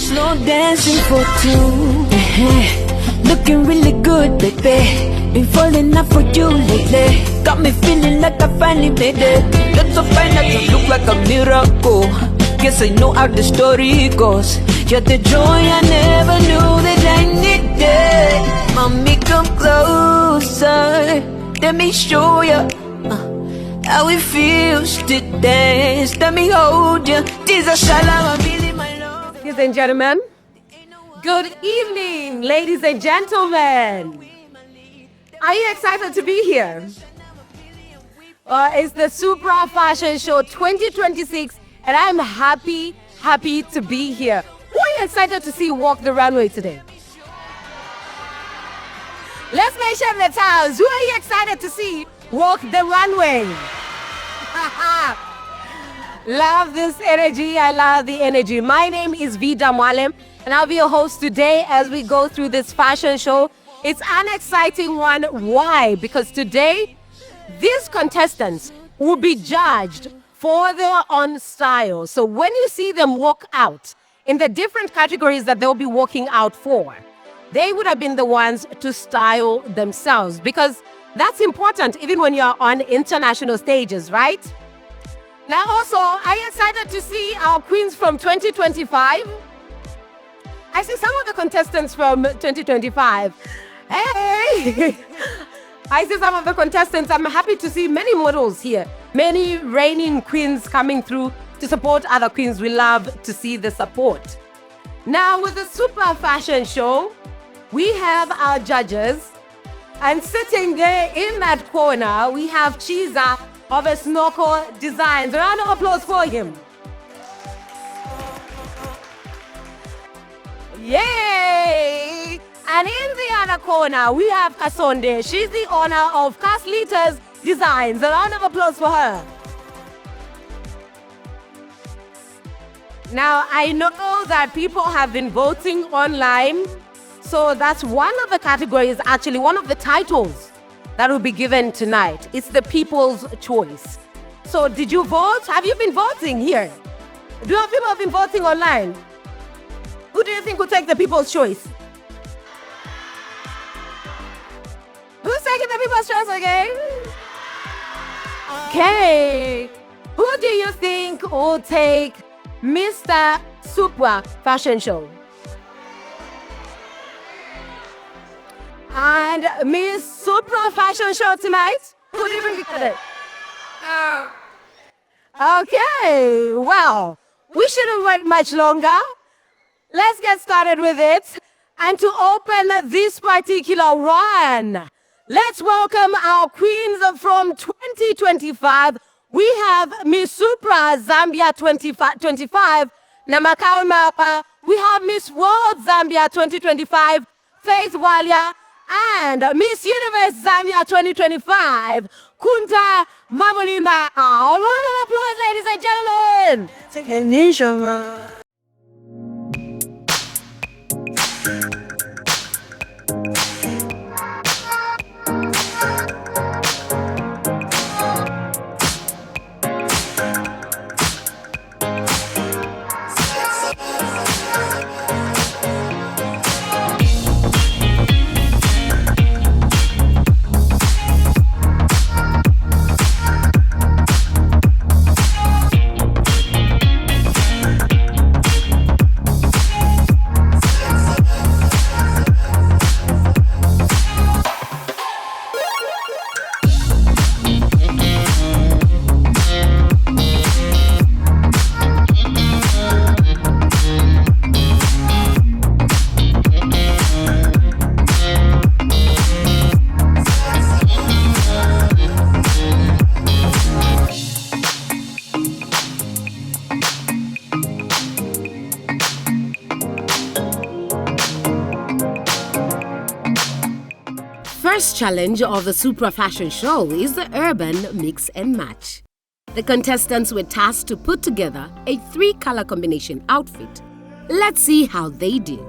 slow dancing for two. Looking really good, baby. Been falling up for you lately. Got me feeling like I finally made it. You're so fine that you look like a miracle. Guess I know how the story goes. You're the joy I never knew that I needed. Mommy, come closer. Let me show you how it feels to dance. Let me hold you. This is Shalom, really my love. Ladies and gentlemen, good evening, ladies and gentlemen. Are you excited to be here? It's the Supra Fashion Show 2026, and I'm happy to be here. Who are you excited to see walk the runway today? Let's mention the towns. Who are you excited to see walk the runway? Love this energy. I love the energy. My name is Vida Mwalem, and I'll be your host today as we go through this fashion show. It's an exciting one. Why? Because today, these contestants will be judged for their own style. So when you see them walk out in the different categories that they'll be walking out for, they would have been the ones to style themselves, because that's important even when you're on international stages, right? Now also, are you excited to see our queens from 2025? I see some of the contestants from 2025. Hey! I see some of the contestants. I'm happy to see many models here. Many reigning queens coming through to support other queens. We love to see the support. Now with the Supra Fashion Show, we have our judges. And sitting there in that corner, we have Chiza of a Snorkel Designs. A round of applause for him. Yay! And in the other corner, we have Kasonde. She's the owner of Kaslitas Designs. A round of applause for her. Now, I know that people have been voting online. So that's one of the categories, actually one of the titles that will be given tonight. It's the people's choice. So did you vote? Have you been voting here? Do you have people have been voting online? Who do you think will take the people's choice? Who's taking the people's choice again? Okay. Who do you think will take Mr. Supra Fashion Show? And Miss Supra Fashion Show tonight? Who do you think you it? Okay, well, we shouldn't wait much longer. Let's get started with it. And to open this particular one, let's welcome our queens from 2025. We have Miss Supra Zambia 2025, Namakau Mapa. We have Miss World Zambia 2025, Faith Walia. And Miss Universe Zambia 2025, Kunta Mamulimba. All round of applause, ladies and gentlemen. First challenge of the Supra Fashion Show is the urban mix and match. The contestants were tasked to put together a 3-color combination outfit. Let's see how they did.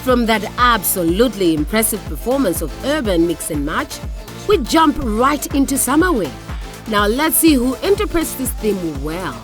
from that absolutely impressive performance of Urban Mix and Match, we jump right into Summer Way. Now let's see who interprets this theme well.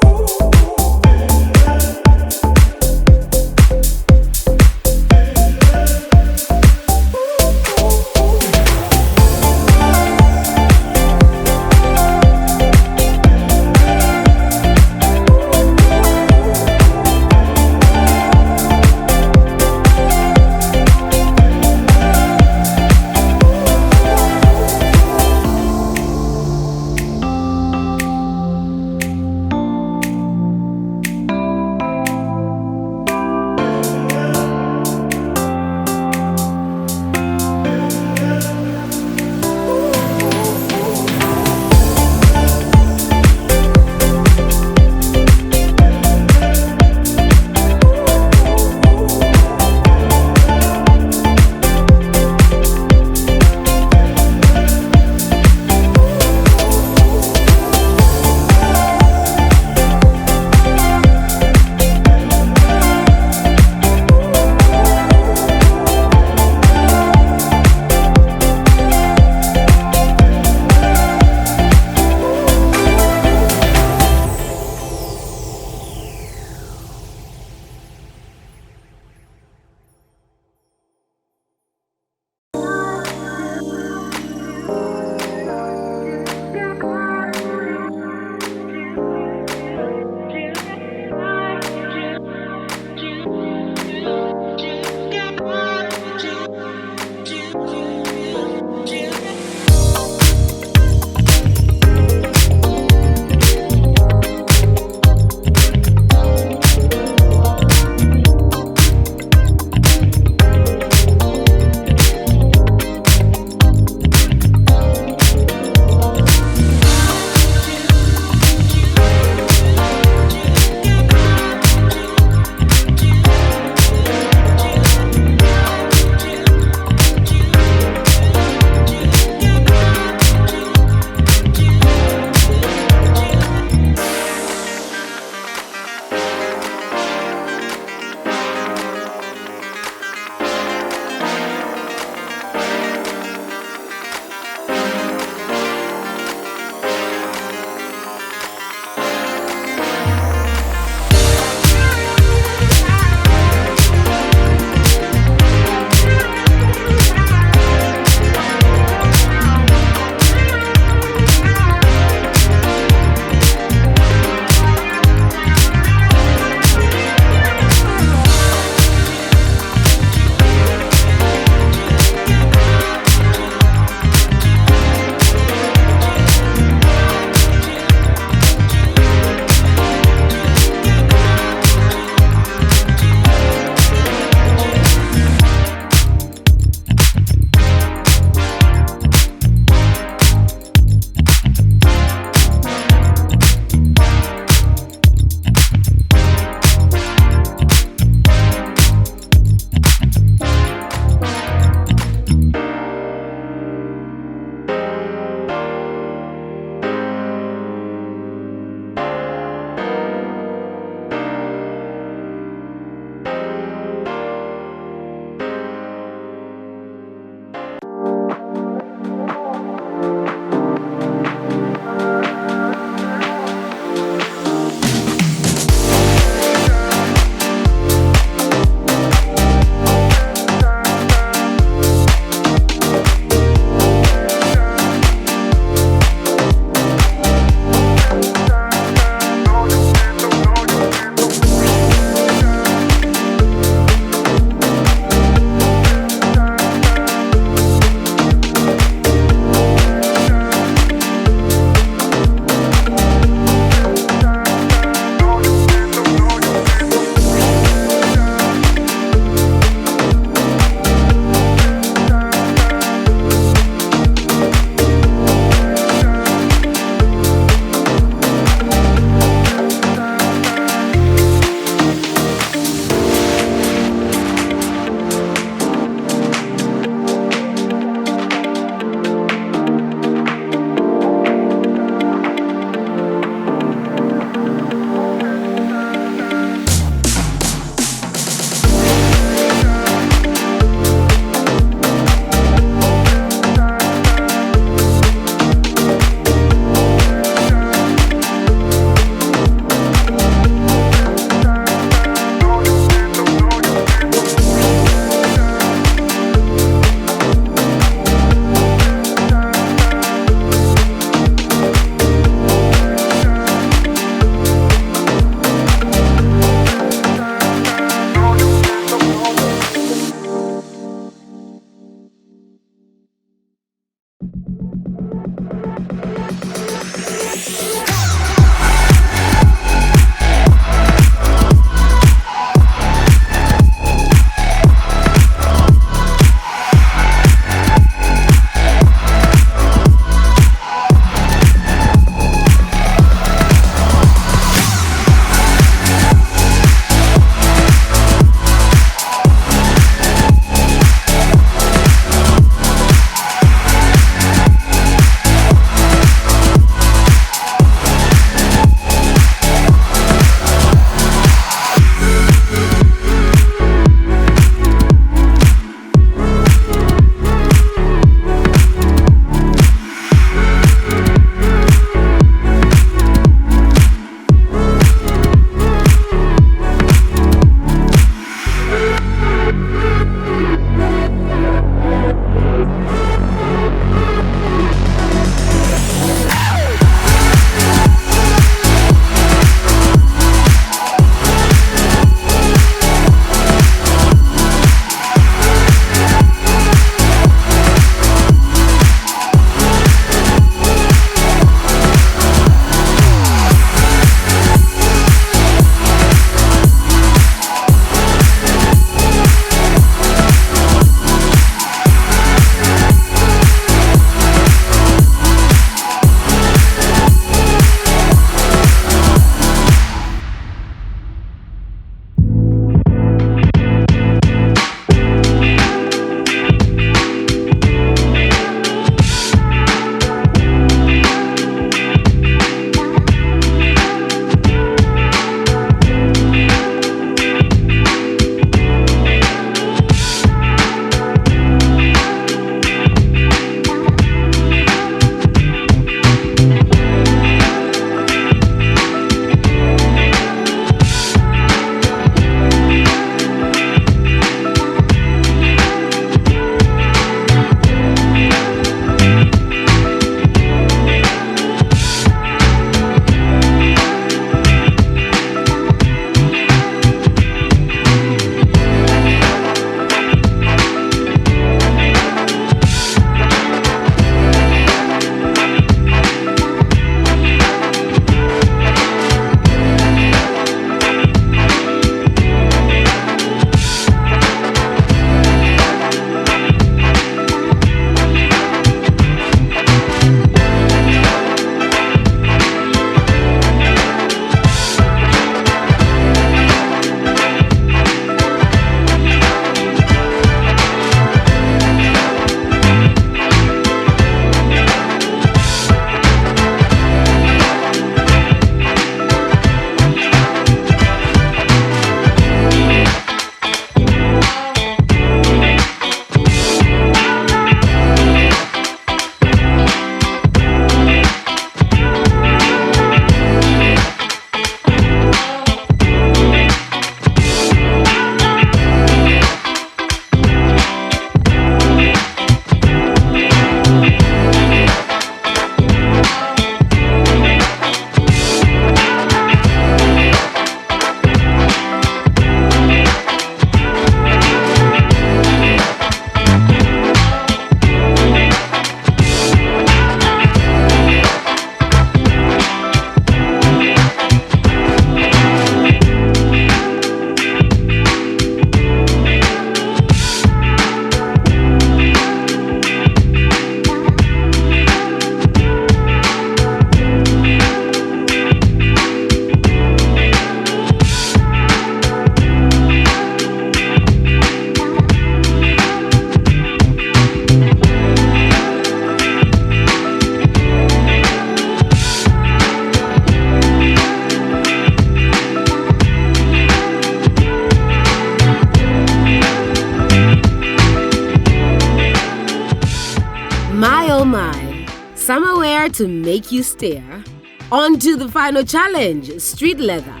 My oh my, summer wear to make you stare. On to the final challenge, street leather.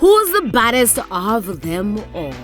Who's the baddest of them all?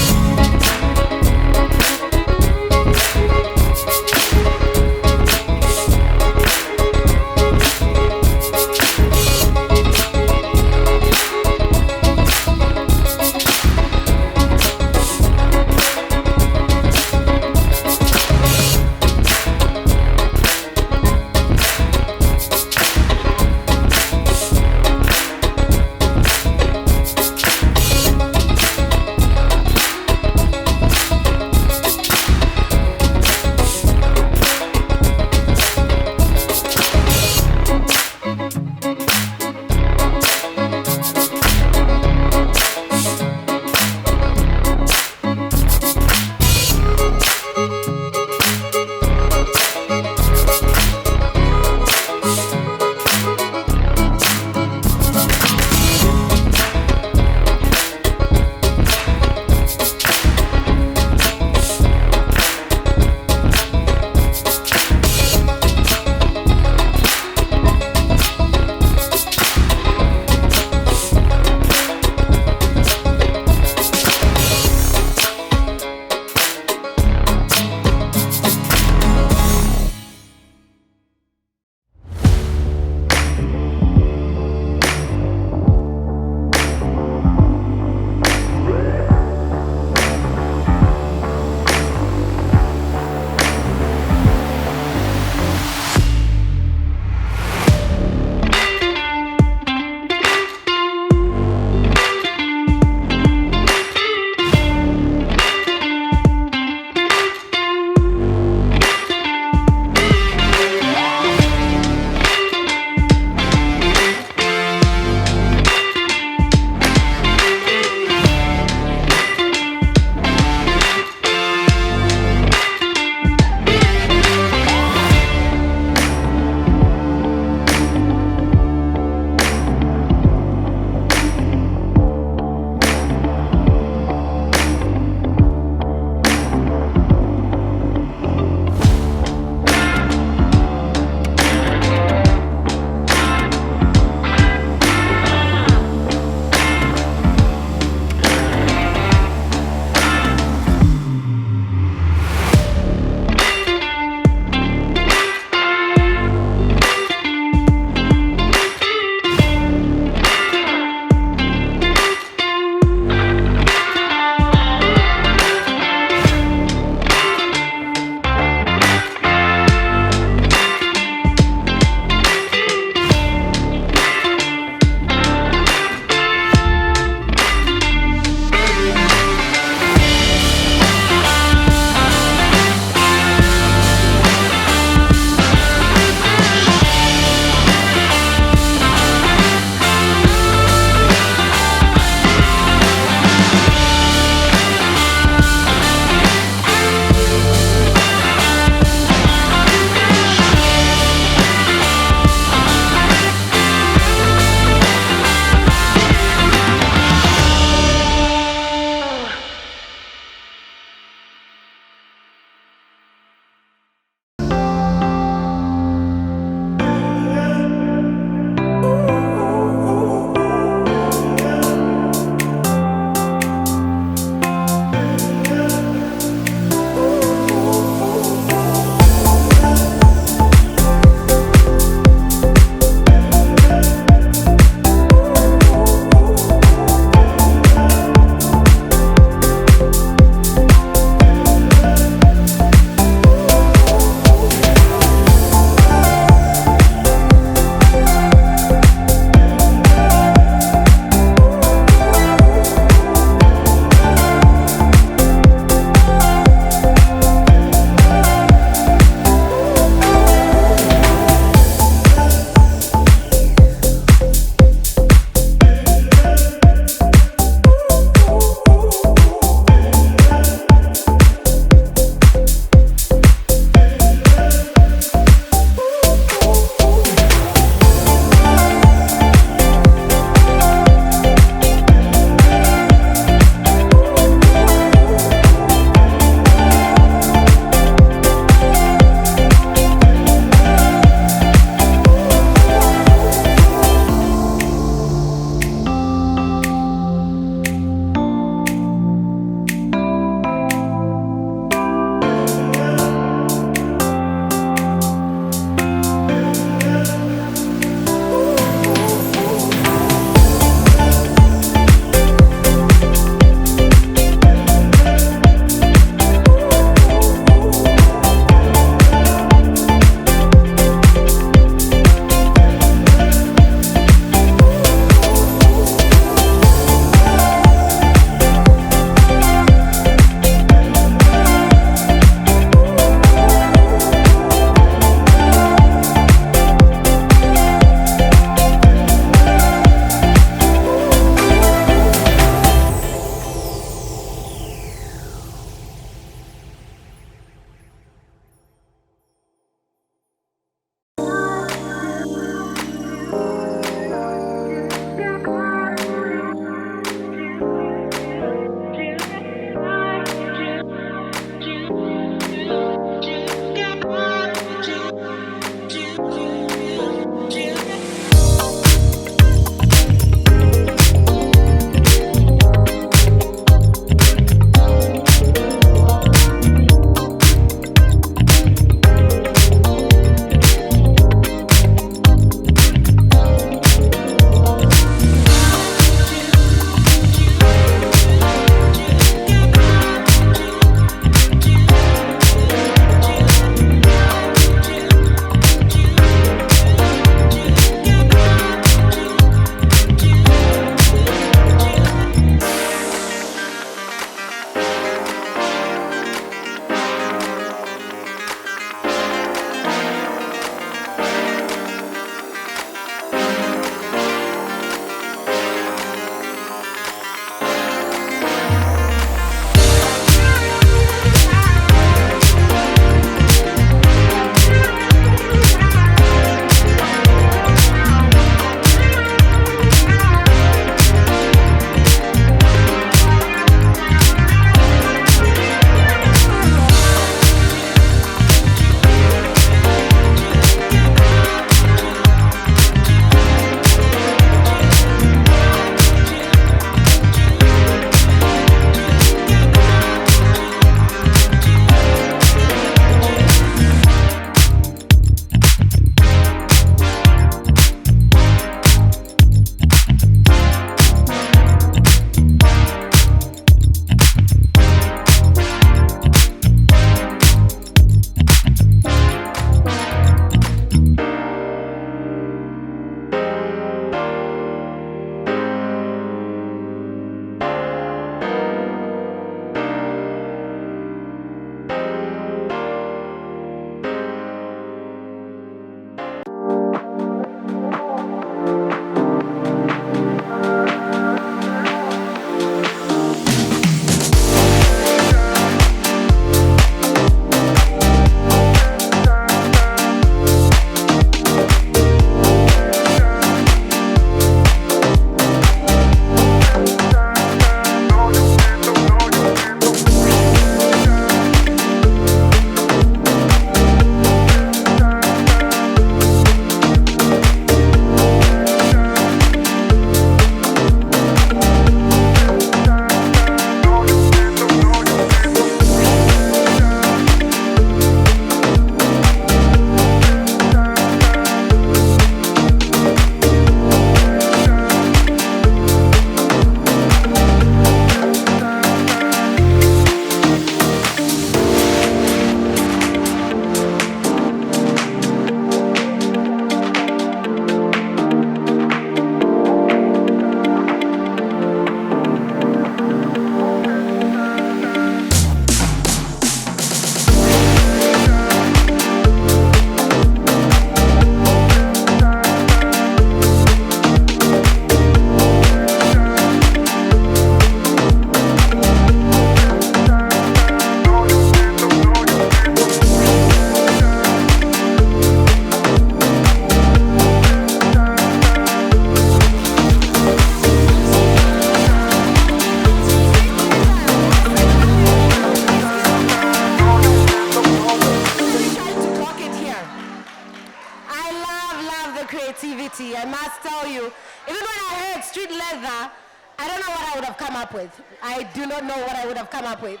honestly, I must tell you, even when I heard street leather, I don't know what I would have come up with. I do not know what I would have come up with.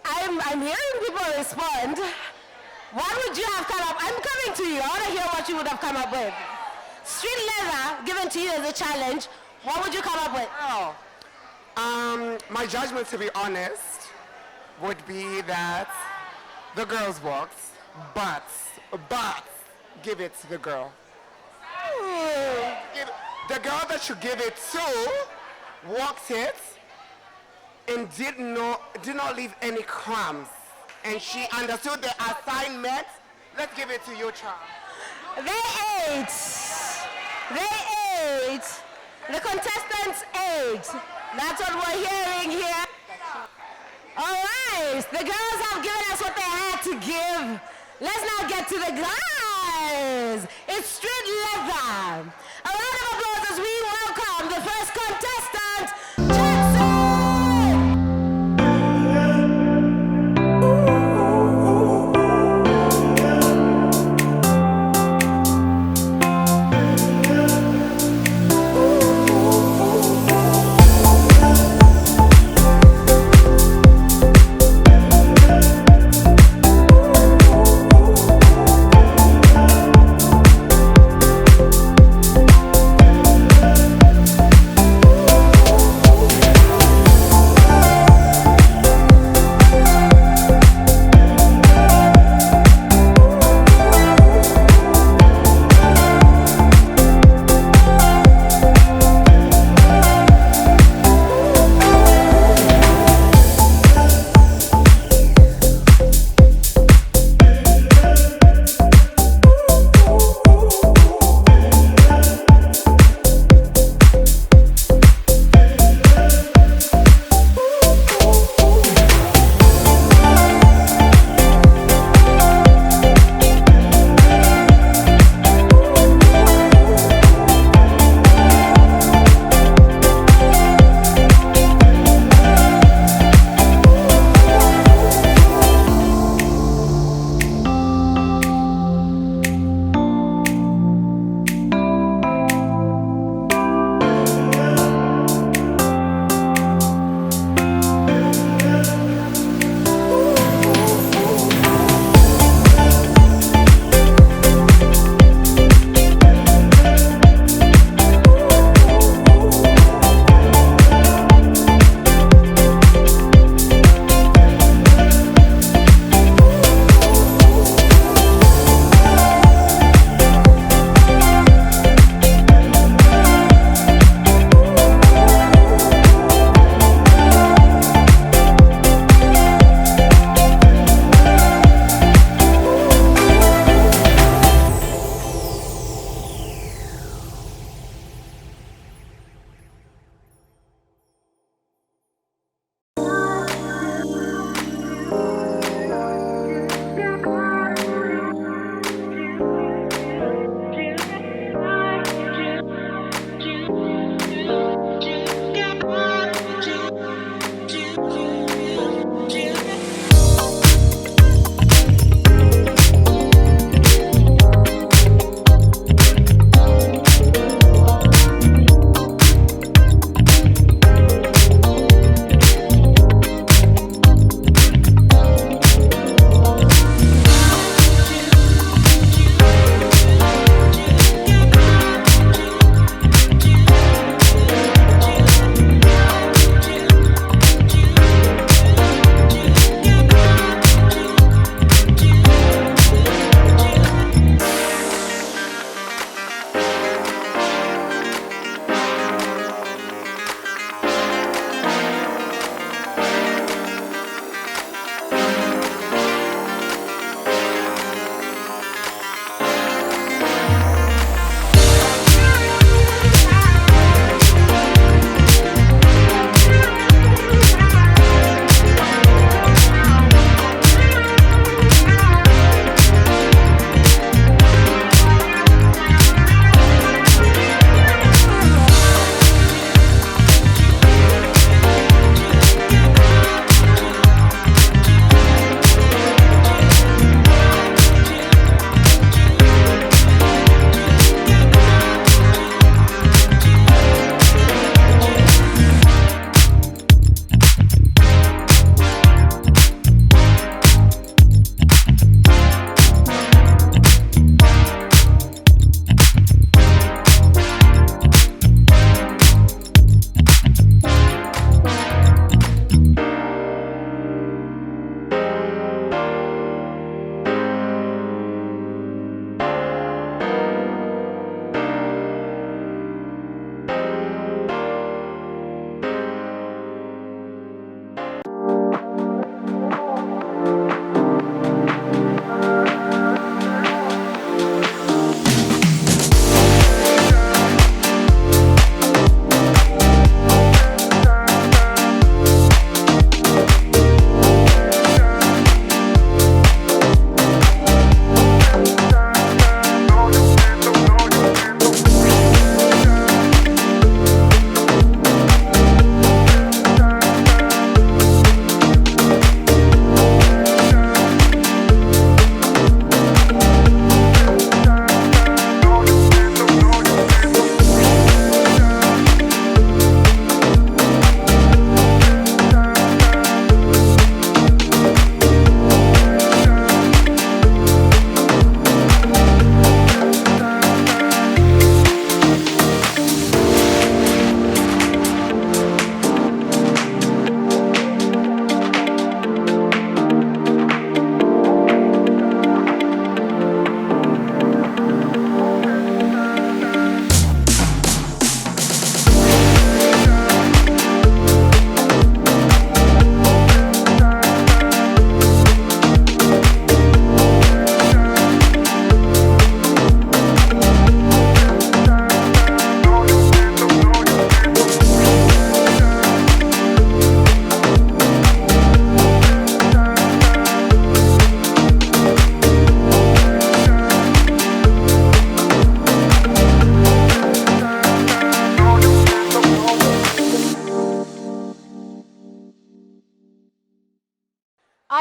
I'm hearing people respond. What would you have come up? I'm coming to you. I want to hear what you would have come up with. Street leather given to you as a challenge. What would you come up with? My judgment, to be honest, would be that the girls walked, but give it to the girl. The girl that you give it to walked it and did not leave any crumbs, and she understood the assignment. Let's give it to your child. They ate. The contestants ate. That's what we're hearing here. All right, the girls have given us what they had to give. Let's now get to the guys. It's street leather. A round of applause as we welcome the first contestant, Jackson.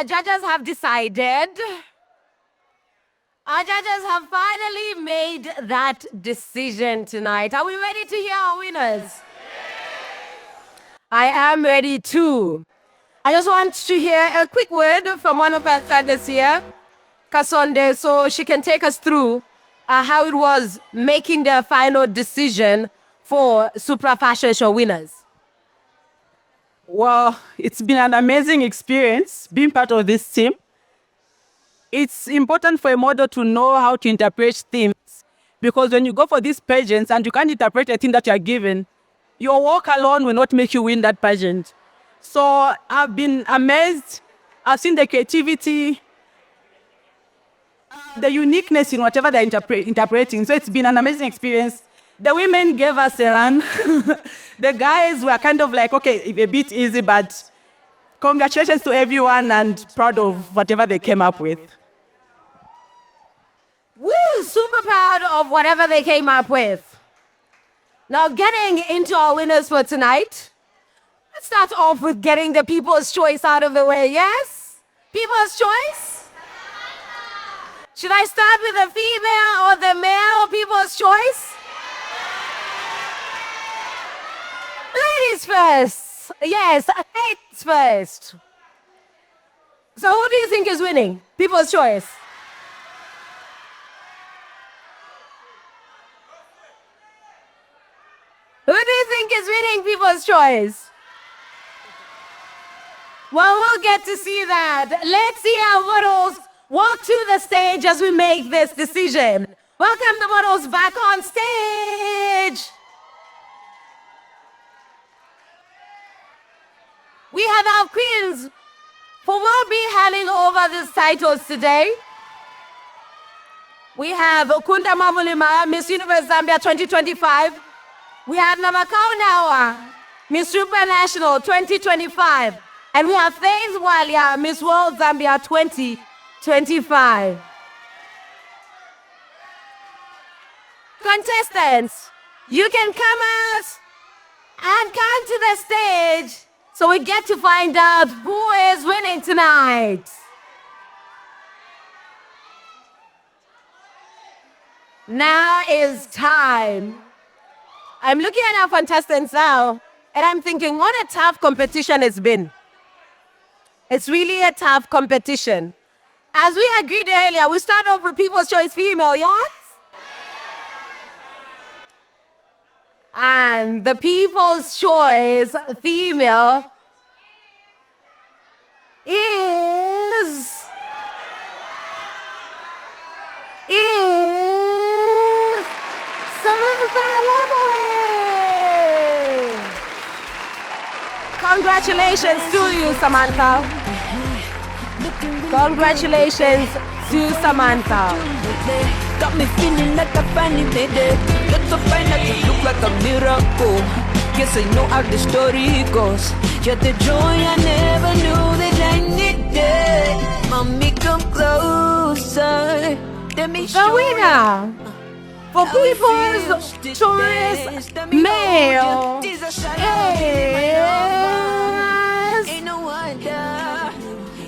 our judges have decided. Our judges have finally made that decision tonight. Are we ready to hear our winners? I am ready too. I just want to hear a quick word from one of our candidates here, Kasonde, so she can take us through how it was making the final decision for Supra Fashion Show winners. Well, it's been an amazing experience being part of this team. It's important for a model to know how to interpret themes, because when you go for these pageants and you can't interpret a theme that you are given, your work alone will not make you win that pageant. So I've been amazed. I've seen the creativity, the uniqueness in whatever they're interpreting. So it's been an amazing experience. The women gave us a run. The guys were kind of like, okay, a bit easy, but congratulations to everyone and proud of whatever they came up with. Woo! Super proud of whatever they came up with. Now, getting into our winners for tonight, let's start off with getting the People's Choice out of the way, yes? People's Choice? Should I start with the female or the male People's Choice? Ladies first. Yes, ladies first. So who do you think is winning? People's Choice. Who do you think is winning People's Choice? Well, we'll get to see that. Let's see our models walk to the stage as we make this decision. Welcome the models back on stage. We have our queens who will be handing over these titles today. We have Okunda Mavulima, Miss Universe Zambia 2025. We have Namakau Nawa, Miss Supranational 2025. And we have Faith Walia, Miss World Zambia 2025. Contestants, you can come out and come to the stage so we get to find out who is winning tonight. Now is time. I'm looking at our contestants now, and I'm thinking, what a tough competition it's been. It's really a tough competition. As we agreed earlier, we start off with People's Choice Female, yes? And the People's Choice Female is Samantha Lovely. Congratulations to you, Samantha. Congratulations to Samantha. Got me feeling like I finally made it. Look so fine that you look like a miracle. Guess I know how the story goes. You're the joy I never knew that I needed. Mommy, come closer. Let me show The winner for People's Choice Male is Ain't no wonder.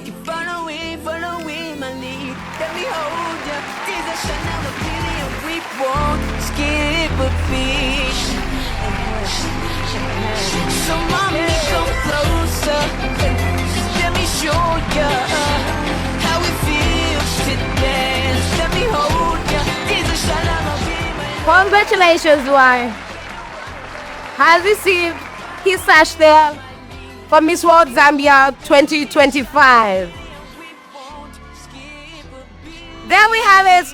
Keep following my lead. Let me hold ya. This is Chanel, the beauty, and we won't skip a beat. So mommy, come closer. Let me show ya how it feels to dance. Let me hold ya. This is Chanel, the beauty. Congratulations, Y. Has received his sash there for Miss World Zambia 2025. There we have it,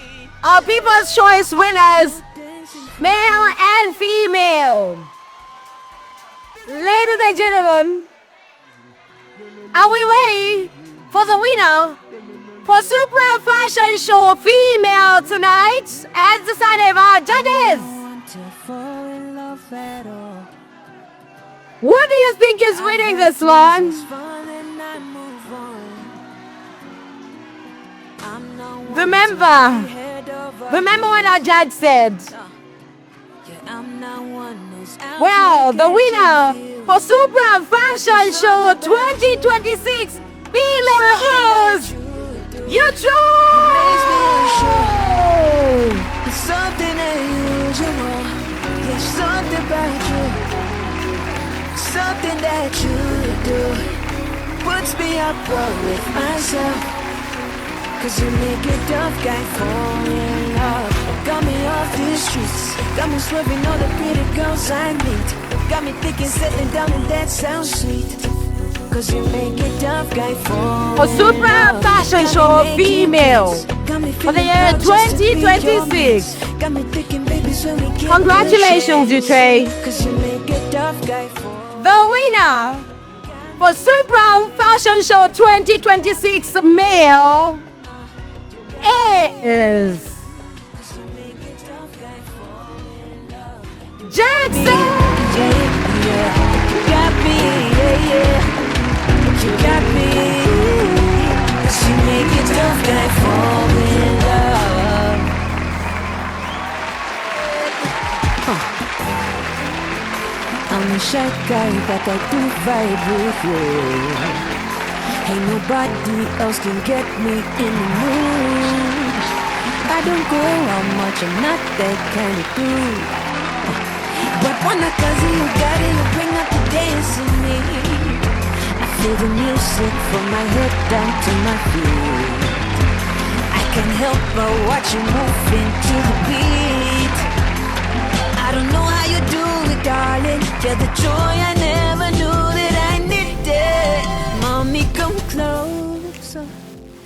our People's Choice winners, male and female. Ladies and gentlemen, are we ready for the winner for Supra Fashion Show Female tonight, as decided by our judges? What do you think is winning this one? Remember what our judge said. Well, the winner for Supra Fashion Show 2026 female host, you It's something unusual. There's something about you. Something that you do puts me up with myself. Cause you make a tough guy fall in love. Got me off the streets. Got me swerving all the pretty girls I meet. Got me thinking settling down and that sounds sweet. Cause you make a tough guy fall A Supra fashion show female for the year 2026. Congratulations, Utrecht. The winner for Supra Fashion Show 2026 male is Jackson. You got me. She make a tough guy fall in love. I'm a shy guy, but I do vibe with you. Ain't nobody else can get me in the mood. I don't go out much, I'm not that kind of dude. But when I see you got it, you bring up the dance in me. Feel the music from my head down to my feet. I can't help but watch you moving to the beat. I don't know how you do it, darling. You're the joy I never knew that I needed. Mommy, come closer.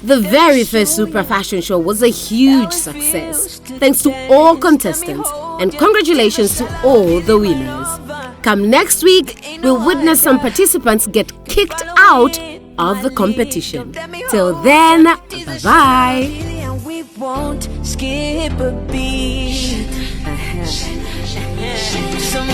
The very first Supra fashion show was a huge success. Thanks to all contestants and congratulations to all the winners. Come next week, we'll witness some participants get kicked out of the competition. Till then, bye-bye. We won't skip a beat. Some